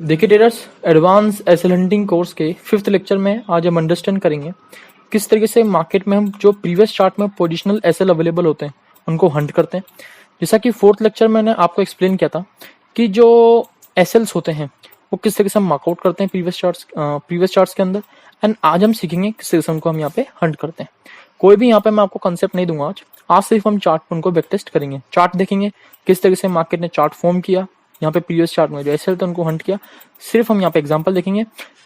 देखिए traders, advance Essel hunting course के 5th lecture में आज हम अंडरस्टैंड करेंगे किस तरीके से मार्केट में हम जो प्रीवियस चार्ट में पोजिशनल एसेल अवेलेबल होते हैं उनको हंट करते हैं। जैसा कि 4th लेक्चर मैंने आपको एक्सप्लेन किया था कि जो एसेल्स होते हैं वो किस तरीके से हम मार्कआउट करते हैं प्रीवियस चार्ट्स के अंदर। एंड आज हम सीखेंगे किस तरीके से उनको हम यहाँ पे हंट करते हैं। कोई भी यहाँ पे मैं आपको कंसेप्ट नहीं दूंगा आज सिर्फ हम चार्ट पर उनको बैक टेस्ट करेंगे, चार्ट देखेंगे किस तरीके से मार्केट ने चार्ट फॉर्म किया, यहाँ पे प्रीवियस चार्ट में जो एसएल था उनको हंट किया। सिर्फ हम यहाँ पे एग्जांपल देखेंगे।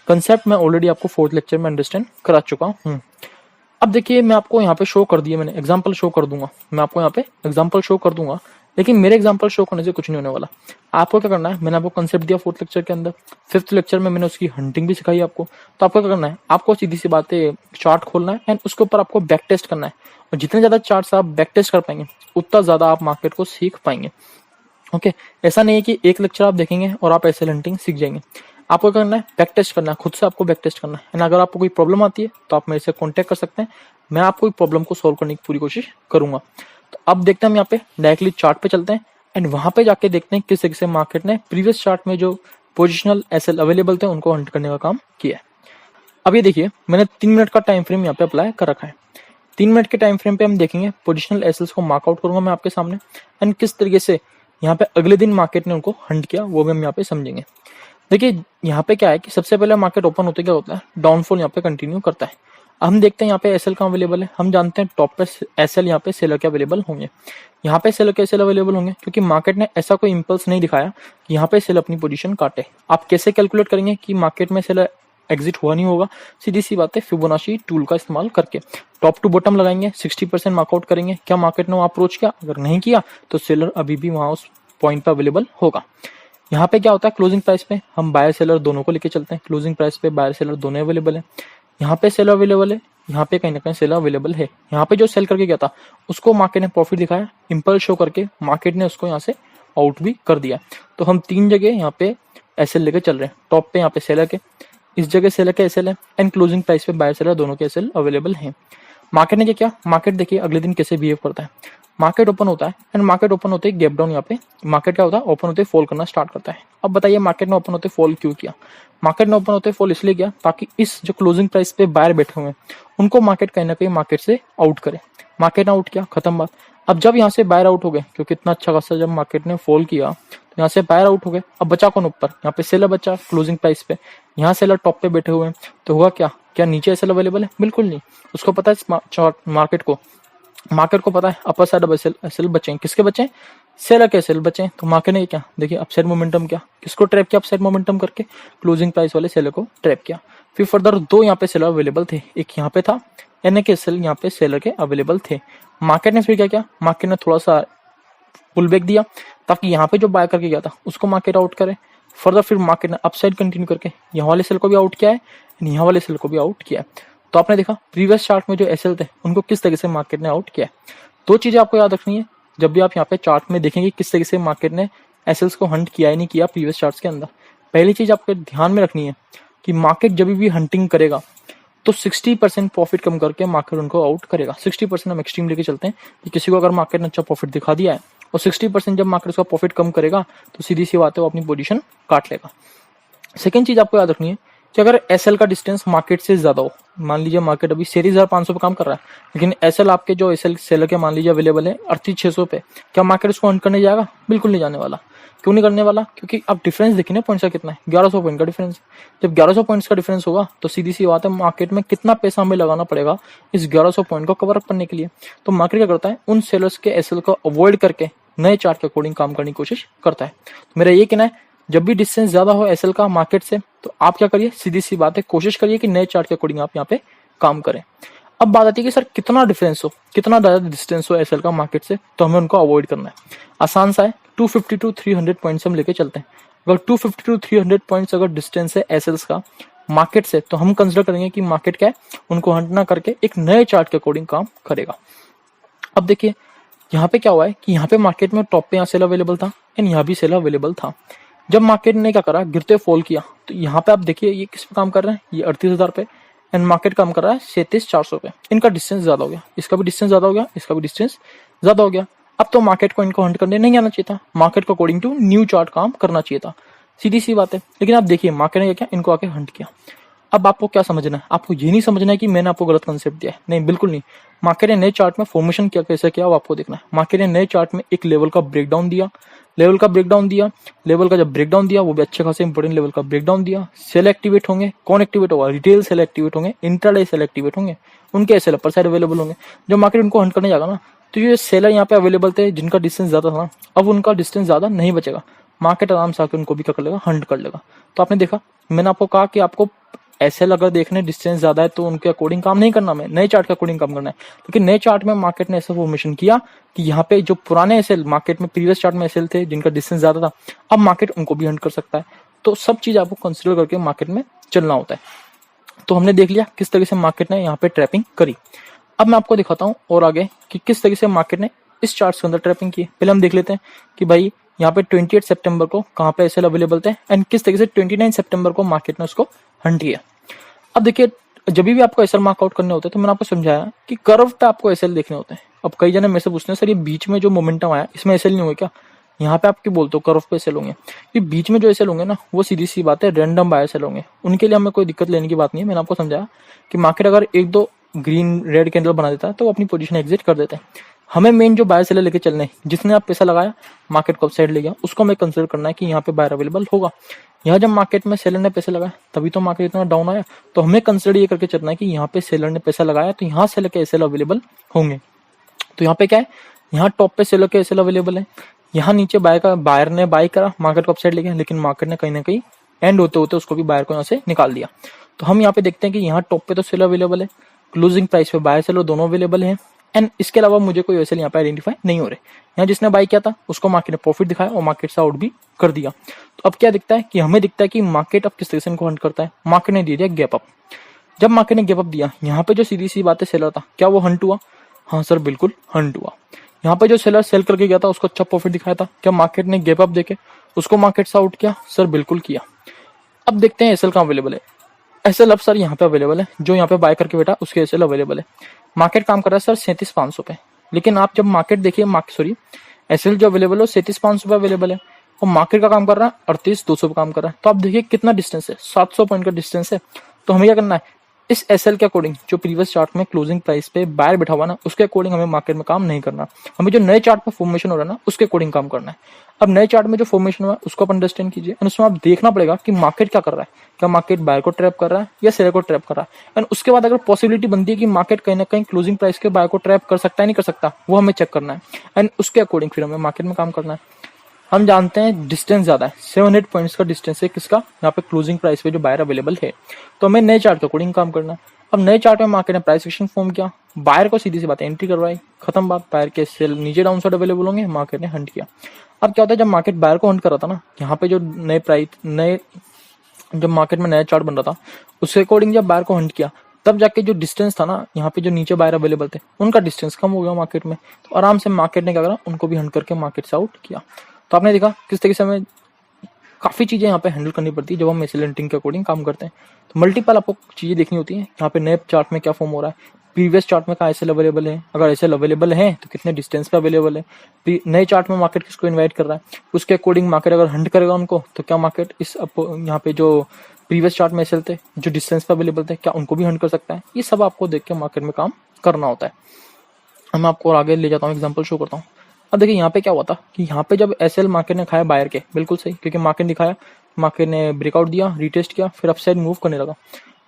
कंसेप्ट मैं ऑलरेडी आपको 4th लेक्चर में अंडरस्टैंड करा चुका हूँ। अब देखिए मैं आपको यहाँ पे शो कर दिया, मैंने एग्जांपल शो कर दूंगा, मैं आपको यहाँ पे एग्जांपल शो कर दूंगा, लेकिन मेरे एग्जांपल शो करने से कुछ नहीं होने वाला। आपको क्या करना है, मैंने आपको कंसेप्ट दिया 4th लेक्चर के अंदर, 5th लेक्चर में मैंने उसकी हंटिंग भी सिखाई आपको। तो आपको क्या करना है, आपको सीधी सी बातें चार्ट खोलना है एंड उसके ऊपर आपको बैक टेस्ट करना है। और जितने ज्यादा चार्ट्स आप बैक टेस्ट कर पाएंगे उतना ज्यादा आप मार्केट को सीख पाएंगे। ओके ऐसा नहीं है कि एक लेक्चर आप देखेंगे और आप एसेल हंटिंग सीख जाएंगे। आपको करना है बैक टेस्ट करना है, खुद से आपको बैक टेस्ट करना है। एंड अगर आपको कोई प्रॉब्लम आती है तो आप मेरे से कांटेक्ट कर सकते हैं, मैं आपको प्रॉब्लम को सॉल्व करने की पूरी कोशिश करूंगा। तो अब देखते हैं हम यहाँ पे डायरेक्टली चार्ट पे चलते हैं एंड वहां पे जाके देखते हैं किस तरीके से मार्केट ने प्रीवियस चार्ट में जो पोजिशनल एसेल अवेलेबल थे उनको हंट करने का काम किया है। अब ये देखिए मैंने 3 मिनट का टाइम फ्रेम यहाँ पे अप्लाई कर रखा है। 3 मिनट के टाइम फ्रेम पे हम देखेंगे पोजिशनल एसेल्स को मार्कआउट करूंगा मैं आपके सामने एंड किस तरीके से यहाँ पे अगले दिन मार्केट ने उनको हंट किया वो भी हम यहाँ पे समझेंगे। देखिए यहाँ पे क्या है कि सबसे पहले मार्केट ओपन होते क्या होता है, डाउनफॉल यहाँ पे कंटिन्यू करता है। हम देखते हैं यहाँ पे एसएल कहाँ अवेलेबल है, हम जानते हैं टॉप पे एसएल यहाँ पे सेलर के अवेलेबल होंगे। यहाँ पे सेलर के एसएल अवेलेबल होंगे क्योंकि मार्केट ने ऐसा कोई इंपल्स नहीं दिखाया कि यहाँ पे सेल अपनी पोजीशन काटे। आप कैसे कैलकुलेट करेंगे कि मार्केट में सेलर एग्जिट हुआ नहीं होगा, सीधी सी बात है फिबोनाची टूल का इस्तेमाल करके टॉप टू बॉटम लगाएंगे, 60% मार्कआउट करेंगे। क्या मार्केट ने वहां अप्रोच किया, अगर नहीं किया तो सेलर अभी भी वहां उस पॉइंट पे अवेलेबल होगा। यहाँ पे क्या होता है, क्लोजिंग प्राइस पे हम बायर सेलर दोनों को लेके चलते हैं। क्लोजिंग प्राइस पे बायर सेलर दोनों अवेलेबल है, यहाँ पे सेलर अवेलेबल है, यहाँ पे कहीं ना कहीं सेलर अवेलेबल है। यहाँ पे जो सेल करके गया था उसको मार्केट ने प्रॉफिट दिखाया, इंपल्स शो करके मार्केट ने उसको यहाँ से आउट भी कर दिया। तो हम 3 जगह यहाँ पे एसएल लेके चल रहे हैं। टॉप पे यहाँ पे सेलर के, इस जगह सेलर के एसएल है एंड क्लोजिंग प्राइस पे बायर सेलर दोनों के एसएल अवेलेबल हैं। मार्केट ने क्या, मार्केट देखिए अगले दिन कैसे बिहेव करता है। मार्केट ओपन होता है एंड मार्केट ओपन होते ही गैप डाउन, यहाँ पे मार्केट क्या होता है, ओपन होते फॉल करना स्टार्ट करता है। अब बताइए मार्केट ने ओपन होते फॉल क्यों किया। मार्केट ने ओपन होते फॉल इसलिए किया ताकि इस जो क्लोजिंग प्राइस पे बायर बैठे हुए हैं उनको मार्केट कहीं ना कहीं मार्केट से आउट करे। मार्केट ने आउट किया, खत्म बात। अब जब यहाँ से बायर आउट हो गए, क्योंकि इतना अच्छा खासा जब मार्केट ने फॉल किया तो यहाँ से बायर आउट हो गए। अब बचा कौन ऊपर, यहाँ पे सेलर बचा क्लोजिंग प्राइस पे, यहाँ सेलर टॉप पे बैठे हुए हैं। तो हुआ क्या, क्या नीचे एसएल अवेलेबल है, बिल्कुल नहीं। उसको पता है मार्केट को पता है अपर साइड ऑफ एसएल बचे हैं, किसके बचे हैं, सेलर के एसएल बचे हैं। तो मार्केट ने क्या देखिए अपसाइड मोमेंटम, क्या किसको ट्रैप किया, अपसाइड मोमेंटम करके क्लोजिंग प्राइस वाले सेलर को ट्रैप किया। फिर फर्दर 2 यहाँ पे सेलर अवेलेबल थे, एक यहाँ पे था एन के एसएल यहाँ पे सेलर के अवेलेबल थे। मार्केट ने फिर क्या किया, मार्केट ने थोड़ा सा पुल बैक दिया ताकि यहाँ पे जो बाय करके गया था उसको मार्केट आउट करे। फर्दर फिर मार्केट ने अपसाइड कंटिन्यू करके यहाँ वाले सेल को भी आउट किया है, यहाँ वाले सेल को भी आउट किया है। तो आपने देखा प्रीवियस चार्ट में जो एसएल थे उनको किस तरीके से मार्केट ने आउट किया है। 2 चीजें आपको याद रखनी है जब भी आप यहाँ पे चार्ट में देखेंगे किस तरीके से मार्केट ने एसएल्स को हंट किया है नहीं किया प्रीवियस चार्ट्स के अंदर। पहली चीज आपको ध्यान में रखनी है कि मार्केट जब भी हंटिंग करेगा तो 60% प्रॉफिट कम करके मार्केट उनको आउट करेगा। 60% हम एक्सट्रीम लेके चलते हैं कि किसी को अगर मार्केट ने अच्छा प्रॉफिट दिखा दिया है और 60% जब मार्केट उसका प्रॉफिट कम करेगा तो सीधी सी बात है वो अपनी पोजीशन काट लेगा। सेकंड चीज आपको याद रखनी है कि अगर एसएल का डिस्टेंस मार्केट से ज्यादा हो, मान लीजिए मार्केट अभी 63,500 पे काम कर रहा है लेकिन एसएल आपके जो एसएल सेलर के मान लीजिए अवेलेबल है 38,600 पे, क्या मार्केट उसको हंट करने जाएगा, बिल्कुल नहीं जाने वाला। क्यों नहीं करने वाला, क्योंकि आप डिफरेंस देखिए ना पॉइंट्स का कितना है, 1100 पॉइंट का डिफरेंस। जब 1100 पॉइंट्स का डिफरेंस होगा तो सीधी सी बात है मार्केट में कितना पैसा हमें लगाना पड़ेगा इस 1100 पॉइंट को कवर अप करने के लिए। तो मार्केट क्या करता है, उन सेलर्स के एसएल को अवॉइड करके नए चार्ट के अकॉर्डिंग काम करने की कोशिश करता है। तो मेरा ये कहना है जब भी डिस्टेंस ज्यादा हो एसएल का मार्केट से तो आप क्या करिए, सीधी सी बात है कोशिश करिए कि नए चार्ट के अकॉर्डिंग आप यहाँ पे काम करें। अब बात आती है कि सर कितना डिफरेंस हो, कितना ज्यादा डिस्टेंस हो एसएल का मार्केट से, तो हमें उनको अवॉइड करना है। आसान सा है, 250 to 300 पॉइंट्स हम लेके चलते हैं। अगर 250 to 300 पॉइंट्स अगर डिस्टेंस है एसएल्स का मार्केट से तो हम कंसिडर करेंगे कि मार्केट क्या है उनको हंट ना करके एक नए चार्ट के अकॉर्डिंग काम करेगा। अब देखिए यहाँ पे क्या हुआ है कि यहाँ पे मार्केट में टॉप पे यहाँ सेल अवेलेबल था एंड यहाँ भी सेल अवेलेबल था। जब मार्केट ने क्या करा, गिरते फॉल किया, तो यहाँ पे आप देखिए ये किस पे काम कर रहे हैं, ये 38,000 पे एंड मार्केट काम कर रहा है 37,400 पे। इनका डिस्टेंस ज्यादा हो गया, इसका भी डिस्टेंस ज्यादा हो गया, इसका भी डिस्टेंस ज्यादा हो गया। अब तो मार्केट को इनको हंट करने नहीं आना चाहिए था, मार्केट को अकॉर्डिंग टू न्यू चार्ट काम करना चाहिए था। सीधी सी बात है। लेकिन आप देखिए मार्केट ने क्या किया, इनको आके हंट किया। अब आपको क्या समझना है, आपको ये नहीं समझना है कि मैंने आपको गलत कंसेप्ट दिया है, नहीं बिल्कुल नहीं। मार्केट ने नए चार्ट में फॉर्मेशन क्या कैसे किया वो आपको देखना है। मार्केट ने नए चार्ट में एक लेवल का ब्रेकडाउन दिया, लेवल का जब ब्रेकडाउन दिया वो भी अच्छे खासे इंपॉर्टेंट लेवल का ब्रेकडाउन दिया। सेल एक्टिवेट होंगे, कौन एक्टिवेट होगा, रिटेल सेल एक्टिवेट होंगे, इंट्राडे सेल एक्टिवेट होंगे, उनके एसएल अपर साइड अवेलेबल होंगे। जब मार्केट उनको हंट करने जाएगा ना, तो ये सेलर यहाँ पे अवेलेबल थे जिनका डिस्टेंस ज्यादा था ना, अब उनका डिस्टेंस ज्यादा नहीं बचेगा, मार्केट आराम से आकर उनको भी क्या कर लेगा, हंट कर लेगा। तो आपने देखा, मैंने आपको कहा कि आपको एसएल अगर देखने डिस्टेंस ज्यादा है तो उनके अकॉर्डिंग काम नहीं करना, में नए चार्ट के अकॉर्डिंग काम करना है। लेकिन नए चार्ट में मार्केट ने ऐसा फॉर्मेशन किया कि यहाँ पे जो पुराने एसएल मार्केट में प्रीवियस चार्ट में एसएल थे जिनका डिस्टेंस ज्यादा था, अब मार्केट उनको भी हंट कर सकता है। तो सब चीज आपको कंसिडर करके मार्केट में चलना होता है। तो हमने देख लिया किस तरीके से मार्केट ने यहाँ पे ट्रैपिंग करी। अब मैं आपको दिखाता हूँ और आगे कि किस तरीके से मार्केट ने इस चार्ट के अंदर ट्रैपिंग की। पहले हम देख लेते हैं कि भाई यहाँ पे 28 सितंबर को कहाँ पे एसएल अवेलेबल थे एंड किस तरीके से 29 सितंबर को मार्केट ने उसको हंट किया। अब देखिए, जब भी आपको एसएल मार्कआउट करने होते हैं तो मैंने आपको समझाया कि कर्व पे आपको एसएल देखने होते हैं। अब कई जने मेरे से पूछते हैं सर ये बीच में जो मोमेंटम आया इसमें एसएल नहीं होंगे क्या, यहाँ पे आपके बोलते हो कर्व पे एसएल होंगे, ये बीच में जो एसएल होंगे ना वो सीधी सी बात है रैंडम बाय एसएल होंगे, उनके लिए हमें कोई दिक्कत लेने की बात नहीं है। मैंने आपको समझाया कि मार्केट अगर एक दो ग्रीन रेड कैंडल बना देता है तो वो अपनी पोजीशन एग्जिट कर देते हैं। हमें मेन जो बाय सेलर लेके चलने, जिसने आप पैसा लगाया मार्केट को अपसाइड ले गया, उसको हमें कंसिडर करना है कि यहाँ पे बायर अवेलेबल होगा। यहाँ जब मार्केट में सेलर ने पैसे लगाया तभी तो मार्केट इतना डाउन आया, तो हमें कंसिडर ये करके चलना है कि यहाँ पे सेलर ने पैसा लगाया तो यहाँ सेलर के एसएल अवेलेबल होंगे। तो यहाँ पे क्या है, यहाँ टॉप पे सेलर के एसएल अवेलेबल है, यहाँ नीचे बायर ने बाय करा, मार्केट को अपसाइड ले गया, लेकिन मार्केट ने कहीं ना कहीं एंड होते होते उसको भी बायर को यहाँ से निकाल दिया। तो हम यहाँ पे देखते हैं कि यहाँ टॉप पे तो सेलर अवेलेबल है, क्लोजिंग प्राइस पे बायर सेलर दोनों अवेलेबल है एंड इसके अलावा मुझे कोई एसएल यहाँ पे आइडेंटिफाई नहीं हो रहे। यहाँ जिसने बाय किया था उसको मार्केट ने प्रॉफिट दिखाया और मार्केट से आउट भी कर दिया। तो अब क्या दिखता है कि हमें दिखता है कि मार्केट अब किस तरीके से इनको हंट करता है। मार्केट ने दे दिया गैप अप। जब मार्केट ने गैप अप दिया, यहाँ पे जो सीधी सी बात है सेलर था, क्या वो हंट हुआ? हाँ सर बिल्कुल हंट हुआ। यहाँ पे जो सेलर सेल करके गया था उसको अच्छा प्रॉफिट दिखाया था, क्या मार्केट ने गैप अप देके उसको मार्केट से आउट किया? सर बिल्कुल किया। अब देखते हैं एसएल कहाँ अवेलेबल है। एसएल अब सर यहाँ पे अवेलेबल है, जो यहाँ पे बाय करके बैठा उसके एसएल अवेलेबल है। मार्केट काम कर रहा है सर 37,500 पे, लेकिन आप जब मार्केट देखिए एसएल जो अवेलेबल है 37,500 पे अवेलेबल है और मार्केट का काम कर रहा है 38,200 पे काम कर रहा है। तो आप देखिए कितना डिस्टेंस है, 700 पॉइंट का डिस्टेंस है। तो हमें क्या करना है, इस एसएल के अकॉर्डिंग जो प्रीवियस चार्ट में क्लोजिंग प्राइस पे बायर बैठा हुआ ना उसके अकॉर्डिंग हमें मार्केट में काम नहीं करना, हमें जो नए चार्ट में फॉर्मेशन हो रहा है ना उसके अकॉर्डिंग काम करना है। अब नए चार्ट में जो फॉर्मेशन हुआ है उसको आप अंडरस्टैंड कीजिए और उसमें आप देखना पड़ेगा कि मार्केट क्या कर रहा है, क्या मार्केट बायर को ट्रैप कर रहा है या सेलर को ट्रैप कर रहा है। एंड उसके बाद अगर पॉसिबिलिटी बनती है कि मार्केट कहीं ना कहीं क्लोजिंग प्राइस के बायर को ट्रैप कर सकता है नहीं कर सकता, वो हमें चेक करना है एंड उसके अकॉर्डिंग फिर हमें मार्केट में काम करना है। हम जानते हैं डिस्टेंस ज्यादा है, 700 पॉइंट्स का डिस्टेंस है किसका, यहाँ पे क्लोजिंग प्राइस पे जो बायर अवेलेबल है। तो हमें नए चार्ट के अकॉर्डिंग काम करना है। अब नए चार्ट में मार्केट ने प्राइस एक्शन फॉर्म किया, बायर को सीधी सी बात एंट्री करवाई, खत्म बात। बायर के सेल नीचे डाउन साइड अवेलेबल होंगे, मार्केट ने हंट किया। अब क्या होता है, जब मार्केट बायर को हंट कर रहा था ना, यहाँ पे जो जब मार्केट में नया चार्ट बन रहा था उसके अकॉर्डिंग जब बायर को हंट किया तब जाके जो डिस्टेंस था ना, यहाँ पे जो नीचे बायर अवेलेबल थे उनका डिस्टेंस कम हो गया मार्केट में। तो आराम से मार्केट ने क्या करा, उनको भी हंट करके मार्केट से आउट किया। तो आपने देखा किस तरीके से हमें काफी चीजें यहाँ पे हैंडल करनी पड़ती है जब हम एसएल हंटिंग के अकॉर्डिंग काम करते हैं। तो मल्टीपल आपको चीजें देखनी होती है, यहाँ पे नए चार्ट में क्या फॉर्म हो रहा है, प्रीवियस चार्ट में कहाँ एसएल अवेलेबल है, अगर एसएल अवेलेबल है तो कितने डिस्टेंस पे अवेलेबल है, नए चार्ट में मार्केट किसको इन्वाइट कर रहा है, उसके अकॉर्डिंग मार्केट अगर हंट करेगा उनको तो क्या मार्केट इस यहाँ पे जो प्रीवियस चार्ट में एसएल थे जो डिस्टेंस पे अवेलेबल थे क्या उनको भी हंट कर सकता है। ये सब आपको देख के मार्केट में काम करना होता है। मैं आपको आगे ले जाता हूँ, एग्जाम्पल शो करता हूँ। अब देखिए यहाँ पे क्या हुआ था कि यहाँ पे जब एसएल मार्केट ने खाया बायर के, बिल्कुल सही, क्योंकि मार्केट दिखाया, मार्केट ने ब्रेकआउट दिया, रिटेस्ट किया, फिर अपसाइड मूव करने लगा।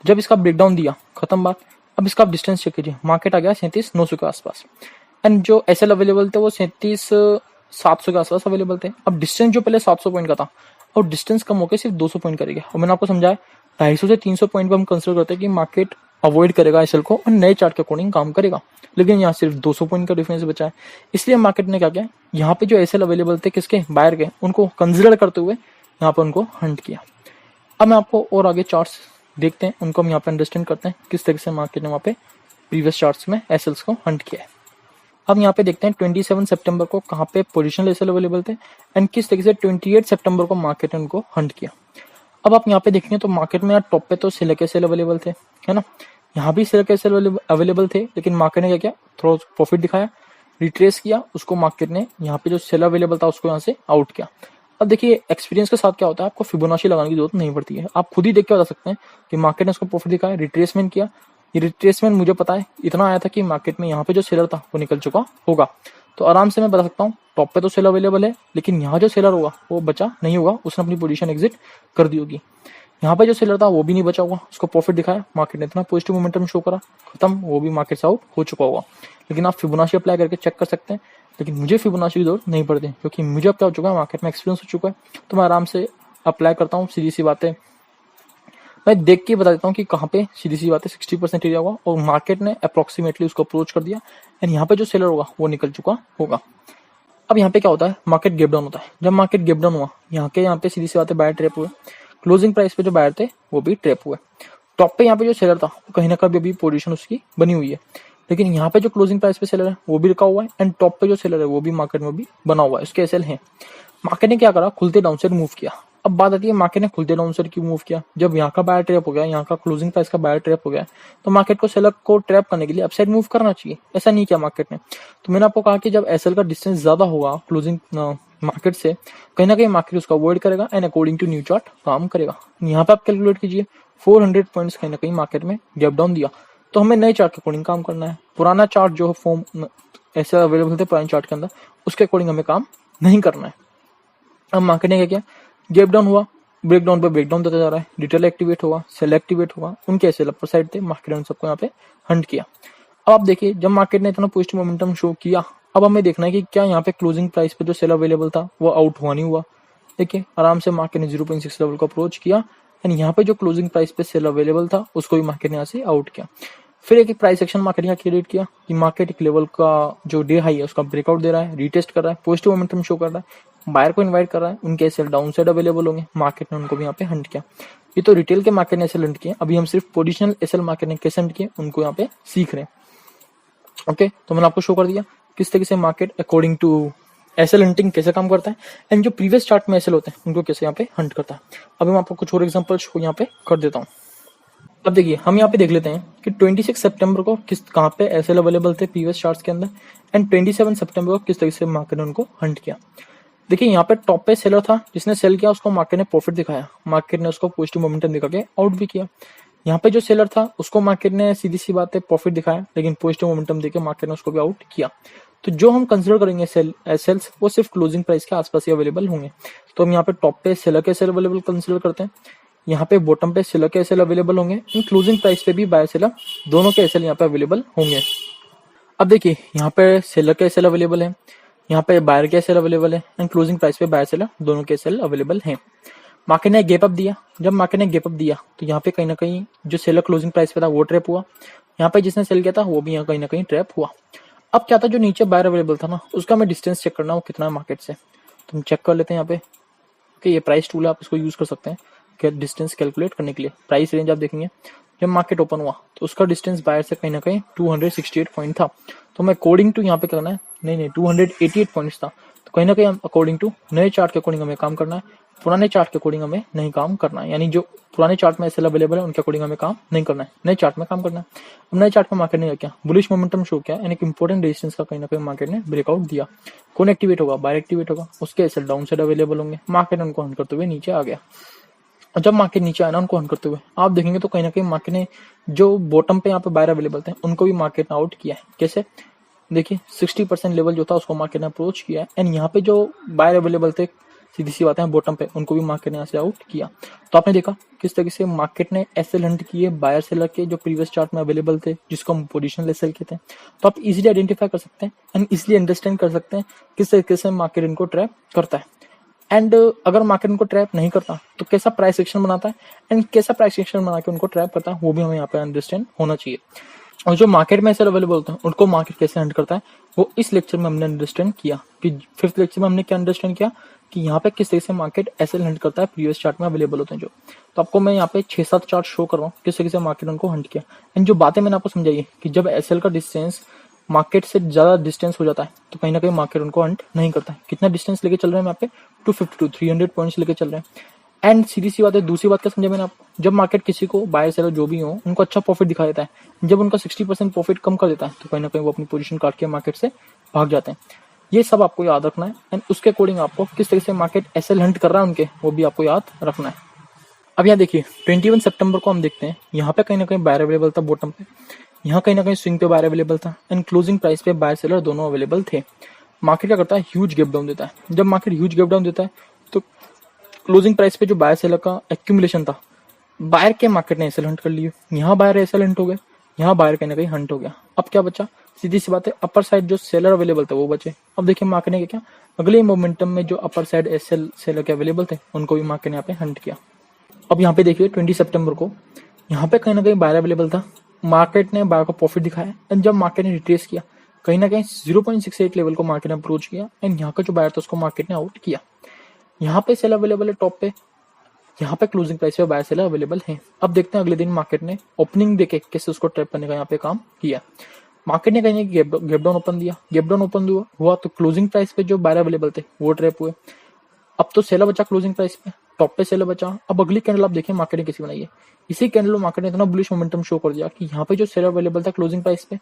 जब इसका ब्रेकडाउन दिया, खत्म बात। अब इसका डिस्टेंस चेक कीजिए, मार्केट आ गया 37,900 के आसपास एंड जो एसएल अवेलेबल थे वो 37,700 के आसपास अवेलेबल थे। अब डिस्टेंस जो पहले 700 पॉइंट का था और डिस्टेंस कम होकर सिर्फ 200 पॉइंट करेगा। और मैंने आपको समझाया 250 से 300 पॉइंट पर हम कंसिडर करते हैं कि मार्केट अवॉइड करेगा एसएल को और नए चार्ट के अकॉर्डिंग काम करेगा, लेकिन यहाँ सिर्फ 200 पॉइंट का डिफरेंस बचा है। इसलिए मार्केट ने क्या किया, यहाँ पे जो एसएल अवेलेबल थे किसके, बायर के, उनको कंसिडर करते हुए यहाँ पे उनको हंट किया। अब मैं आपको और आगे चार्ट्स देखते हैं, उनको हम यहाँ पे अंडरस्टैंड करते हैं किस तरह से मार्केट ने वहाँ पे प्रीवियस चार्ट्स में एसएल्स को हंट किया है। अब यहाँ पे देखते हैं 27 सितंबर को कहाँ पे पोजिशनल एसएल अवेलेबल थे एंड किस तरीके से 28 सितंबर को मार्केट ने उनको हंट किया। अब आप यहाँ पे देखेंगे तो मार्केट में यार टॉप पे तो सेल के सेल अवेलेबल थे, है ना, यहाँ भी सेल के सेल अवेलेबल थे, लेकिन मार्केट ने क्या किया, थोड़ा प्रॉफिट दिखाया, रिट्रेस किया, उसको मार्केट ने यहाँ पे जो सेल अवेलेबल था उसको यहाँ से आउट किया। अब देखिए एक्सपीरियंस के साथ क्या होता है, आपको फिबोनाची लगाने की जरूरत नहीं पड़ती है, आप खुद ही देख के बता सकते हैं कि मार्केट ने उसको प्रॉफिट दिखाया, रिट्रेसमेंट किया। ये रिट्रेसमेंट मुझे पता है इतना आया था कि मार्केट में यहाँ पे जो सेलर था वो निकल चुका होगा, तो आराम से मैं बता सकता हूँ टॉप पे तो सेल अवेलेबल है, लेकिन यहाँ जो सेलर होगा वो बचा नहीं होगा, उसने अपनी पोजीशन एग्जिट कर दी होगी। यहाँ पे जो सेलर था वो भी नहीं बचा होगा, उसको प्रॉफिट दिखाया, मार्केट ने इतना पॉजिटिव मोमेंटम शो करा, खत्म, वो भी मार्केट से आउट हो चुका होगा। लेकिन आप फिबोनाची अप्लाई करके चेक कर सकते हैं, लेकिन मुझे फिबोनाची की जरूरत नहीं पड़ती क्योंकि मुझे अब क्या हो चुका है, मार्केट में एक्सपीरियंस हो चुका है, तो मैं आराम से अप्लाई करता हूँ। सीधी सी बात है, मैं देख के बता देता हूँ कि कहाँ पे सीधी सी बात है 60% एरिया होगा और मार्केट ने अप्रोक्सीमेटली उसको अप्रोच कर दिया एंड यहाँ पे जो सेलर होगा वो निकल चुका होगा। अब यहाँ पे क्या होता है, मार्केट गैप डाउन होता है। जब मार्केट गैप डाउन हुआ, यहाँ पे सीधी सी बात है बायर ट्रैप हुए, क्लोजिंग प्राइस पे जो बायर थे वो भी ट्रैप हुए। टॉप पे यहाँ पे जो सेलर था वो कहीं ना कहीं अभी पोजीशन उसकी बनी हुई है, लेकिन यहाँ पे जो क्लोजिंग प्राइस पे सेलर है वो भी रुका हुआ है एंड टॉप पे जो सेलर है वो भी मार्केट में भी बना हुआ है, उसके एसएल है। मार्केट ने क्या करा, खुलते डाउन साइड मूव किया। अब बात आती है मार्केट ने खुलते डाउन साइड क्यों मूव किया, जब यहाँ का बायर ट्रैप हो गया, यहाँ का क्लोजिंग प्राइस का बायर ट्रैप हो गया, तो मार्केट को सेलर को ट्रैप करने के लिए अपसाइड मूव करना चाहिए, ऐसा नहीं किया मार्केट ने। तो मैंने आपको कहा कि जब एसएल का डिस्टेंस ज्यादा होगा क्लोजिंग मार्केट से, कहीं ना कहीं मार्केट उसका अवॉइड करेगा and according to new chart काम करेगा। यहाँ पे आप कैलकुलेट कीजिए 400 पॉइंट्स कहीं ना कहीं मार्केट में गैप डाउन दिया, तो हमें नए चार्ट के अकॉर्डिंग काम करना है। पुराना चार्ट जो फॉर्म ऐसे अवेलेबल थे पुराने चार्ट के अंदर, उसके अकॉर्डिंग हमें काम नहीं करना है। अब मार्केट ने क्या किया, गैप डाउन हुआ, ब्रेकडाउन पे ब्रेकडाउन देता जा रहा है, डिटेल एक्टिवेट होगा, सेल एक्टिवेट होगा, उनके ऐसे अपर साइड थे, मार्केट ने उन सबको यहाँ पे हंट किया। अब आप देखिए जब मार्केट ने इतना पॉजिटिव मोमेंटम शो किया, अब हमें देखना है कि क्या यहाँ पे क्लोजिंग प्राइस पे जो सेल अवेलेबल था वो आउट हुआ नहीं हुआ। देखिए आराम से मार्केट ने 0.6 लेवल को अप्रोच किया एंड यहाँ पे जो क्लोजिंग प्राइस पे सेल अवेलेबल था उसको भी मार्केट ने यहाँ से आउट किया। फिर एक प्राइस एक्शन मार्केट यहाँ क्रिएट किया कि मार्केट एक लेवल का जो डे हाई है उसका ब्रेकआउट दे रहा है, रीटेस्ट कर रहा है, पॉजिटिव मोमेंटम शो कर रहा है, बायर को इनवाइट कर रहा है, उनके सेल डाउन साइड अवेलेबल होंगे, मार्केट ने उनको भी यहाँ पे हंट किया। ये तो रिटेल के मार्केट ने एसएल हंट किया, अभी हम सिर्फ पोजिशनल एसएल मार्केट ने कैसे हंट किए उनको यहाँ पे सीख रहे हैं। ओके, तो मैंने आपको शो कर दिया किस तरीके से market according to S L hunting कैसे काम करता है एंड जो प्रीवियस चार्ट में एसएल होते हैं उनको कैसे यहाँ पे हंट करता है। अभी मैं आपको कुछ और एग्जांपल शो यहाँ पे कर देता हूँ। अब देखिए हम यहाँ पे देख लेते हैं कि 26 सितंबर को किस कहाँ पे एसएल अवेलेबल थे प्रीवियस चार्ट्स के अंदर एंड 27 सितंबर को किस तरीके से मार्केट ने उनको हंट किया। देखिए यहाँ पे टॉप पे सेलर था जिसने सेल किया, उसको मार्केट ने प्रॉफिट दिखाया, मार्केट ने उसको पॉजिटिव मोमेंटम दिखा के आउट भी किया। यहाँ पे जो सेलर था उसको मार्केट ने सीधी सी बात है प्रॉफिट दिखाया, लेकिन पॉजिटिव मोमेंटम देके मार्केट ने उसको भी आउट किया। तो जो हम कंसिडर करेंगे सेल्स वो सिर्फ क्लोजिंग प्राइस के आसपास ही अवेलेबल होंगे। तो हम यहाँ पे टॉप पे सेलर के सेल अवेलेबल कंसिडर करते हैं, यहाँ पे बॉटम पे सेलर के एसएल अवेलेबल होंगे, इन क्लोजिंग प्राइस पे भी बाय सेलर दोनों के एसएल यहाँ पे अवेलेबल होंगे। अब देखिए यहाँ पे सेलर के एसएल अवेलेबल है, यहाँ पे बायर के एसएल अवेलेबल है एंड क्लोजिंग प्राइस पे बाय सेलर दोनों के एसएल अवेलेबल हैं। मार्केट ने गैप अप दिया, जब मार्केट ने गैप अप दिया तो यहाँ पे कहीं ना कहीं जो सेलर क्लोजिंग प्राइस पे था वो ट्रैप हुआ, यहाँ पे जिसने सेल किया था वो भी यहाँ कहीं ना कहीं ट्रैप हुआ। अब क्या था, जो नीचे बायर अवेलेबल था ना उसका हमें डिस्टेंस चेक करना, वो कितना है मार्केट से, तो हम चेक कर लेते हैं यहाँ पे। ओके, ये प्राइस टूल है, आप इसको यूज कर सकते हैं डिस्टेंस कैलकुलेट करने के लिए। प्राइस रेंज आप देखेंगे जब मार्केट ओपन हुआ तो उसका डिस्टेंस बायर से कहीं ना कहीं 268 पॉइंट था, तो हमें अकॉर्डिंग टू यहाँ पे करना है, नहीं 288 पॉइंट्स था, तो कहीं ना कहीं अकॉर्डिंग टू नए चार्ट के अकॉर्डिंग हमें काम करना है, पुराने चार्ट के अकॉर्डिंग हमें नहीं काम करना है। यानी जो पुराने चार्ट में एसएल अवेलेबल है उनके अकॉर्डिंग हमें काम नहीं करना है, नए चार्ट में काम करना है। अब नए चार्ट में मार्केट ने क्या बुलिश मोमेंटम शो किया, यानी कि इंपॉर्टेंट रेजिस्टेंस का कहीं ना कहीं मार्केट ने ब्रेकआउट दिया। कौन एक्टिवेट होगा, बायर एक्टिवेट होगा, उसके एसएल डाउन साइड अवेलेबल होंगे, मार्केट उनको हंट करते हुए नीचे आ गया। और जब मार्केट नीचे आया ना उनको हंट करते हुए आप देखेंगे तो कहीं ना कहीं मार्केट ने जो बॉटम पे यहाँ पे बायर अवेलेबल थे उनको भी मार्केट ने आउट किया है। कैसे, देखिए 60% लेवल जो था उसको मार्केट ने अप्रोच किया है एंड यहाँ पे जो बायर अवेलेबल थे सीधी सी बात है बॉटम पे उनको भी मार्केट ने यहाँ से आउट किया। तो आपने देखा किस तरीके से मार्केट ने एसएल हंट किए बायर सेलर के जो प्रीवियस चार्ट में अवेलेबल थे, जिसको हम पोजिशनल एसएल कहते हैं। तो आप इजीली आइडेंटिफाई कर सकते हैं एंड इजीली अंडरस्टैंड कर सकते हैं किस तरीके से मार्केट इनको ट्रैप करता है। एंड अगर मार्केट उनको ट्रैप नहीं करता तो कैसा प्राइस एक्शन बनाता है एंड कैसा प्राइस एक्शन बना के उनको ट्रैप करता है वो भी हमें यहाँ पे अंडरस्टैंड होना चाहिए। और जो मार्केट में एसएल अवेलेबल होता है उनको मार्केट कैसे हंट करता है वो इस लेक्चर में हमने अंडरस्टैंड किया कि 5th लेक्चर में हमने क्या अंडरस्टैंड किया कि यहाँ पे किस तरह से मार्केट एसएल हंट करता है प्रीवियस चार्ट में अवेलेबल होते हैं जो। तो आपको मैं यहाँ पे 6-7 चार्ट शो कर रहा हूँ किस तरीके से मार्केट उनको हंट किया एंड जो बातें मैंने आपको समझाई है कि जब एसएल का डिस्टेंस मार्केट से ज्यादा डिस्टेंस हो जाता है तो कहीं ना कहीं मार्केट उनको हंट नहीं करता है। कितना डिस्टेंस लेके चल रहे हैं यहाँ पे 250-300 पॉइंट्स लेके चल रहे हैं। एंड सीधी सी बात है, दूसरी बात क्या समझा मैंने आपको, जब मार्केट किसी को बायर सेलर जो भी हो उनको अच्छा प्रॉफिट दिखा देता है, जब उनका 60% प्रॉफिट कम कर देता है तो कहीं ना कहीं वो अपनी पोजीशन काट के मार्केट से भाग जाते हैं। ये सब आपको याद रखना है एंड उसके अकॉर्डिंग आपको किस तरह से मार्केट एसएल हंट कर रहा है उनके, वो भी आपको याद रखना है। अब यहाँ देखिए 21 सितंबर को हम देखते हैं, यहाँ पे कहीं ना कहीं बायर अवेलेबल था बॉटम पे, यहाँ कहीं ना कहीं स्विंग पे बायर अवेलेबल था एंड क्लोजिंग प्राइस पे बायर सेलर दोनों अवेलेबल थे। मार्केट क्या करता है, ह्यूज गैप डाउन देता है। जब मार्केट ह्यूज गैप डाउन देता है तो क्लोजिंग प्राइस पे जो बायर सेलर का एक्यूमुलेशन था, बायर के मार्केट ने एसएल हंट कर लिए, यहाँ बायर एसएल हंट हो गए, यहाँ बायर कहीं ना कहीं हंट हो गया। अब क्या बचा, सीधी सी बात है, अपर साइड जो सेलर अवेलेबल थे वो बचे। अब देखिए मार्केट ने क्या, अगले मोमेंटम में जो अपर साइड एसएल सेलर के अवेलेबल थे उनको भी मार्केट ने यहाँ पे हंट किया। अब यहाँ पे देखिए 20 सितंबर को यहाँ पे कहीं ना कहीं बायर अवेलेबल था, मार्केट ने बायर को प्रॉफिट दिखाया एंड जब मार्केट ने रिट्रेस किया कहीं ना कहीं 0.68 लेवल को मार्केट ने अप्रोच किया एंड यहाँ का जो बायर था उसको मार्केट ने आउट किया। यहाँ पे सेल अवेलेबल है टॉप पे, यहाँ पे क्लोजिंग प्राइस पे बायर सेलर अवेलेबल है। अब देखते हैं अगले दिन मार्केट ने ओपनिंग देके कैसे उसको ट्रैप करने का यहाँ पे काम किया। मार्केट ने कहीं गैप डाउन ओपन दिया, गैप डाउन ओपन हुआ तो क्लोजिंग प्राइस पे जो बायर अवेलेबल थे वो ट्रैप हुए। अब तो सेलर बचा क्लोजिंग प्राइस पे, टॉप पे सेलर बचा। अब अगली कैंडल आप देखिए मार्केट ने कैसी बनाई है, इसी कैंडल में मार्केट ने इतना बुलिश मोमेंटम शो कर दिया कि यहाँ पे जो सेलर अवेलेबल था क्लोजिंग प्राइस पे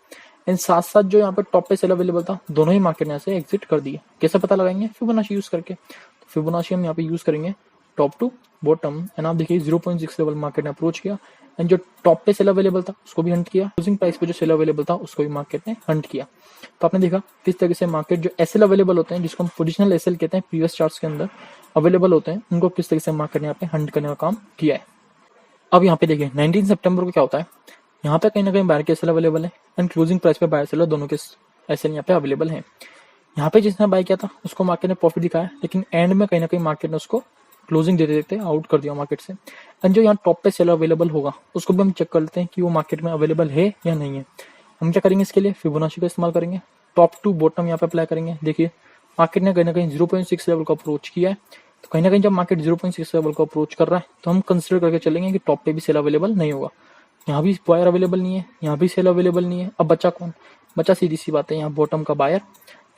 एंड साथ साथ जो यहाँ पे टॉप पे सेलर अवेलेबल था, दोनों ही मार्केट ने यहाँ से एग्जिट कर दिए। कैसे पता लगाएंगे, फिबोनाची यूज करके। तो फिबोनाची हम यहाँ पे यूज करेंगे टॉप टू बॉटम एंड आप देखिए 0.6 लेवल मार्केट ने अप्रोच किया एंड जो टॉप पे सेल अवेलेबल था उसको भी हंट किया, क्लोजिंग प्राइस पे जो सेल अवेलेबल था उसको भी मार्केट ने हंट किया। तो आपने देखा किस तरीके से मार्केट जो एसएल अवेलेबल होते हैं, जिसको हम पोजिशनल एसएल कहते हैं, प्रीवियस चार्ट्स के अंदर अवेलेबल होते हैं, उनको किस तरीके से मार्केट ने यहाँ पे हंट करने का काम किया है। अब यहाँ पे देखिए 19 सितंबर को क्या होता है, यहाँ पे कहीं ना कहीं बायर के एसएल अवेलेबल है एंड क्लोजिंग प्राइस पे बायर सेलर दोनों के एसएल यहाँ पे अवेलेबल है। यहाँ पे जिसने बाय किया था उसको मार्केट ने प्रॉफिट दिखाया, लेकिन एंड में कहीं ना कहीं मार्केट ने उसको क्लोजिंग देते देते आउट कर दिया मार्केट से। एंड जो यहाँ टॉप पे सेलर अवेलेबल होगा उसको भी हम चेक कर लेते हैं कि वो मार्केट में अवेलेबल है या नहीं है। हम क्या करेंगे, इसके लिए फिबोनाची का इस्तेमाल करेंगे, टॉप टू बॉटम यहाँ पे अप्लाई करेंगे। देखिए मार्केट ने कहीं ना कहीं 0.6 लेवल को अप्रोच किया है, तो कहीं ना कहीं जब मार्केट 0.6 लेवल को अप्रोच कर रहा है तो हम कंसिडर करके चलेंगे कि टॉप पे भी सेल अवेलेबल नहीं होगा। यहाँ भी बायर अवेलेबल नहीं है, यहाँ भी सेल अवेलेबल नहीं है। अब बचा कौन, बचा सीधी सी बात है यहाँ बॉटम का बायर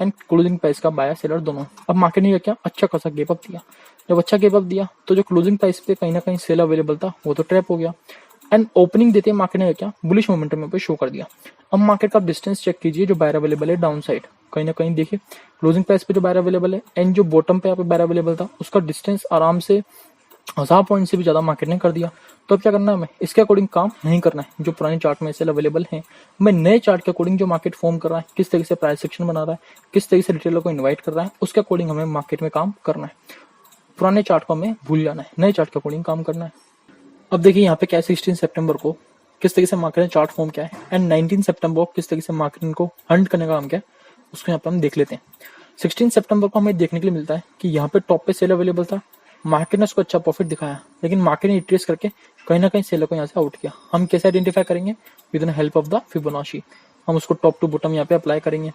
एंड क्लोजिंग प्राइस का बायर सेलर दोनों। अब मार्केट ने क्या अच्छा खासा गेप अप दिया, जब अच्छा गेप अप दिया तो जो क्लोजिंग प्राइस पे कहीं ना कहीं सेल अवेलेबल था वो तो ट्रैप हो गया एंड ओपनिंग देते मार्केट ने क्या बुलिश मोमेंटम में पे शो कर दिया। अब मार्केट का डिस्टेंस चेक कीजिए, जो बायर अवेलेबल है डाउन साइड कहीं ना कहीं देखिए क्लोजिंग प्राइस पे जो बायर अवेलेबल है एंड जो बॉटम पे यहाँ पे बायर अवेलेबल था उसका डिस्टेंस आराम से 1000 पॉइंट से भी ज्यादा मार्केट ने कर दिया। तो अब क्या करना है, हमें इसके अकॉर्डिंग काम नहीं करना है। जो पुराने चार्ट में सेल अवेलेबल है, हमें नए चार्ट के अकॉर्डिंग जो मार्केट फॉर्म कर रहा है, किस तरीके से प्राइस सेक्शन बना रहा है, किस तरीके से रिटेलर को इन्वाइट कर रहा है, उसके अकॉर्डिंग हमें मार्केट में काम करना है। पुराने चार्ट को हमें भूल जाना है, नए चार्ट के अकॉर्डिंग काम करना है। अब देखिए यहाँ पे क्या 16 सितंबर को किस तरीके से मार्केट ने चार्ट फॉर्म किया है एंड 19 सितंबर को किस तरीके से मार्केट को हंट करने का काम किया है, उसको यहाँ पे हम देख लेते हैं। 16 सितंबर को हमें देखने के लिए मिलता है कि यहाँ पे टॉप पे सेल अवेलेबल था, मार्केट ने उसको अच्छा प्रॉफिट दिखाया, लेकिन मार्केट ने रिट्रेस करके कहीं ना कहीं सेलर को यहाँ से आउट किया। हम कैसे आइडेंटिफाई करेंगे, with the help of the Fibonacci. हम उसको टॉप टू बॉटम यहाँ पे अप्लाई करेंगे।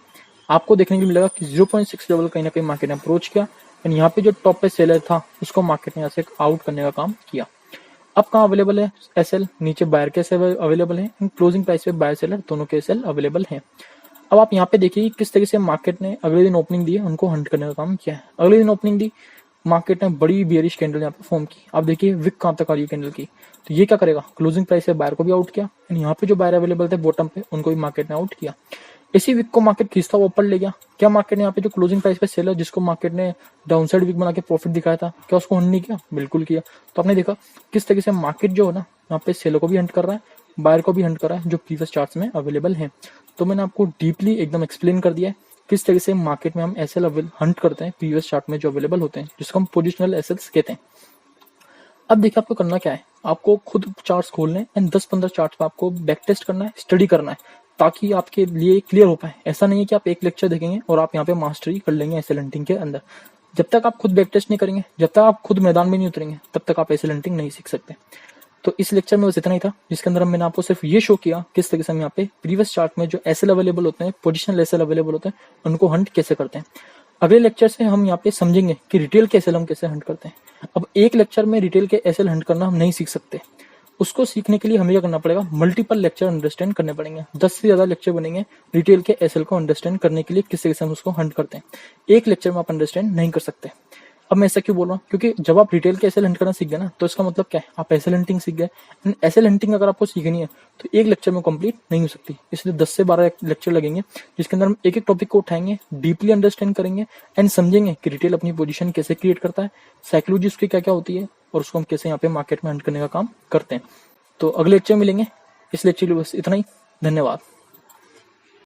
आपको देखने को मिलेगा कि 0.6 लेवल कहीं ना कहीं मार्केट ने अप्रोच किया एंड यहाँ पे जो टॉप पे सेलर था उसको मार्केट ने यहाँ से आउट करने का काम किया। अब कहाँ अवेलेबल है एसएल, नीचे बायर के एसएल अवेलेबल है, क्लोजिंग प्राइस पे बायर सेलर दोनों के एसएल अवेलेबल है। अब आप यहाँ पे देखिए किस तरीके से मार्केट ने अगले दिन ओपनिंग दी है, उनको हंट करने का काम किया है। अगले दिन ओपनिंग दी, मार्केट ने बड़ी बियरिश कैंडल यहाँ पे फॉर्म की। आप देखिए विक कहाँ तक आ रही है कैंडल की, तो ये क्या करेगा, क्लोजिंग प्राइस से बायर को भी आउट किया एंड यहाँ पे जो बायर अवेलेबल थे बॉटम पे उनको भी मार्केट ने आउट किया। इसी विक को मार्केट खींचता हुआ ऊपर ले गया। क्या मार्केट ने यहाँ पे जो क्लोजिंग प्राइस पे सेलर जिसको मार्केट ने डाउनसाइड विक बना के प्रॉफिट दिखाया था, क्या उसको हंट नहीं किया, बिल्कुल किया। तो आपने देखा किस तरीके से मार्केट जो है ना यहाँ पे सेलर को भी हंट कर रहा है, बायर को भी हंट कर रहा है, जो प्रीवियस चार्ट्स में अवेलेबल है। तो मैंने आपको डीपली एकदम एक्सप्लेन कर दिया है किस तरीके से मार्केट में हम एसएल हंट करते हैं प्रीवियस चार्ट में जो अवेलेबल होते हैं, जिसको हम पोजिशनल एसएल्स कहते हैं। अब देखिए आपको करना क्या है, आपको खुद चार्ट्स खोलने एंड 10-15 चार्ट्स पे आपको बैक टेस्ट करना है, स्टडी करना है, ताकि आपके लिए क्लियर हो पाए। ऐसा नहीं है कि आप एक लेक्चर देखेंगे और आप यहाँ पे मास्टरी कर लेंगे एसएल हंटिंग के अंदर। जब तक आप खुद बैक टेस्ट नहीं करेंगे, जब तक आप खुद मैदान में नहीं उतरेंगे, तब तक आप एसएल हंटिंग नहीं सीख सकते। तो इस लेक्चर में बस इतना ही था, जिसके अंदर मैंने आपको सिर्फ ये शो किया किस तरीके से हम यहाँ पे प्रीवियस चार्ट में जो एसएल अवेलेबल होते हैं, पोजिशनल एसएल अवेलेबल होते हैं, उनको हंट कैसे करते हैं। अगले लेक्चर से हम यहाँ पे समझेंगे कि रिटेल के एसएल हम कैसे हंट करते हैं। अब एक लेक्चर में रिटेल के एसएल हंट करना हम नहीं सीख सकते, उसको सीखने के लिए हमें क्या करना पड़ेगा, मल्टीपल लेक्चर अंडरस्टैंड करने पड़ेंगे। 10 से ज्यादा लेक्चर बनेंगे रिटेल के एसएल को अंडरस्टैंड करने के लिए, किस तरीके से हम उसको हंट करते हैं। एक लेक्चर में आप अंडरस्टैंड नहीं कर सकते। अब मैं ऐसा क्यों बोल रहा हूँ, क्योंकि जब आप रिटेल के एसएल हंट करना सीख गए ना, तो इसका मतलब क्या है, आप एसएल हंटिंग सीख गए। एंड एसएल हंटिंग अगर आपको सीखनी है तो एक लेक्चर में कंप्लीट नहीं हो सकती, इसलिए 10 से 12 लेक्चर लगेंगे, जिसके अंदर हम एक एक टॉपिक को उठाएंगे, डीपली अंडरस्टैंड करेंगे एंड समझेंगे कि रिटेल अपनी पोजीशन कैसे क्रिएट करता है, साइकोलॉजी उसकी क्या क्या होती है, और उसको हम कैसे यहाँ पे मार्केट में हंट करने का काम करते हैं। तो अगले लेक्चर में मिलेंगे। इस लेक्चर के लिए बस इतना ही। धन्यवाद।